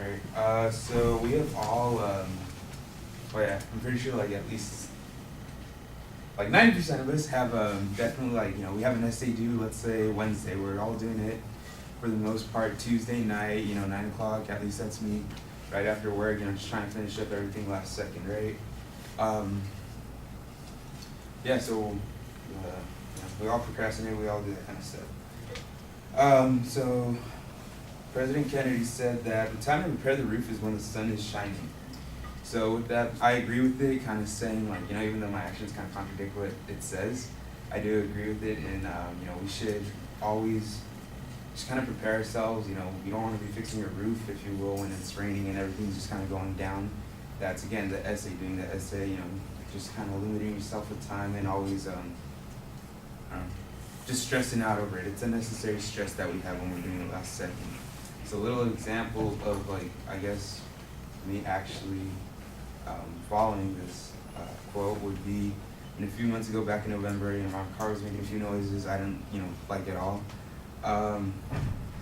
Alright, so we have all, oh yeah, I'm pretty sure like at least like 90% of us have definitely like, we have an essay due, let's say Wednesday. We're all doing it for the most part Tuesday night, 9 o'clock, at least that's me, right after work, just trying to finish up everything last second, right? Yeah, so we all procrastinate, we all do that kind of stuff. So President Kennedy said that the time to repair the roof is when the sun is shining. So with that, I agree with it, kind of saying like, even though my actions kind of contradict what it says, I do agree with it, and we should always just kind of prepare ourselves. You don't want to be fixing your roof, if you will, when it's raining and everything's just kind of going down. That's again the essay, doing the essay, just kind of limiting yourself with time and always just stressing out over it. It's unnecessary stress that we have when we're doing it last second. So a little example of like, I guess, me actually following this quote would be, a few months ago, back in November, my car was making a few noises I didn't, like at all.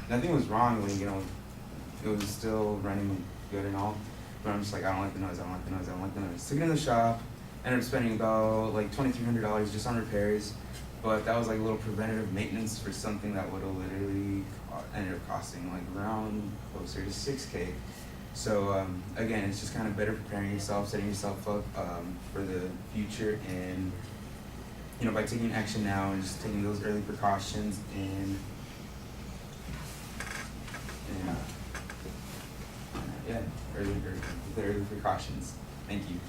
Nothing was wrong, it was still running good and all, but I'm just like, I don't like the noise, I don't like the noise, I don't like the noise. Took it in the shop, ended up spending about like $2,300 just on repairs, but that was like a little preventative maintenance for something that would have literally ended up costing like around closer to $6K. So again, it's just kind of better preparing yourself, setting yourself up for the future, and by taking action now and just taking those early precautions and early precautions. Thank you.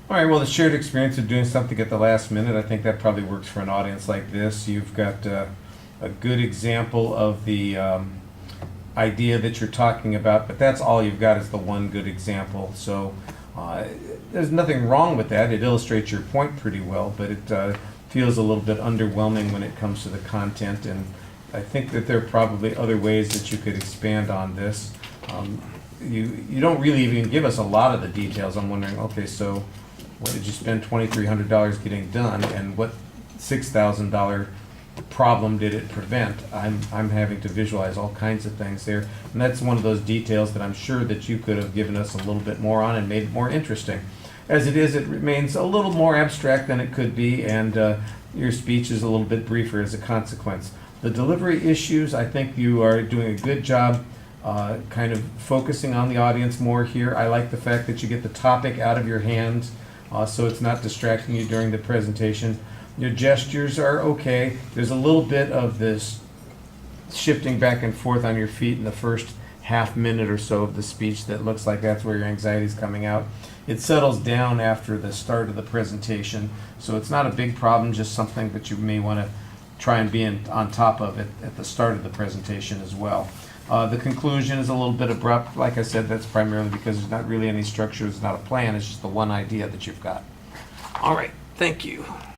All right, well, the shared experience of doing something at the last minute, I think that probably works for an audience like this. You've got a good example of the idea that you're talking about, but that's all you've got is the one good example. So there's nothing wrong with that. It illustrates your point pretty well, but it feels a little bit underwhelming when it comes to the content, and I think that there are probably other ways that you could expand on this. You don't really even give us a lot of the details. I'm wondering, okay, so what did you spend $2,300 getting done, and what $6,000 problem did it prevent? I'm having to visualize all kinds of things there, and that's one of those details that I'm sure that you could have given us a little bit more on and made it more interesting. As it is, it remains a little more abstract than it could be, and your speech is a little bit briefer as a consequence. The delivery issues, I think you are doing a good job kind of focusing on the audience more here. I like the fact that you get the topic out of your hands, so it's not distracting you during the presentation. Your gestures are okay. There's a little bit of this shifting back and forth on your feet in the first half minute or so of the speech that looks like that's where your anxiety is coming out. It settles down after the start of the presentation, so it's not a big problem, just something that you may want to try and be on top of it at the start of the presentation as well. The conclusion is a little bit abrupt. Like I said, that's primarily because there's not really any structure, it's not a plan, it's just the one idea that you've got. All right, thank you.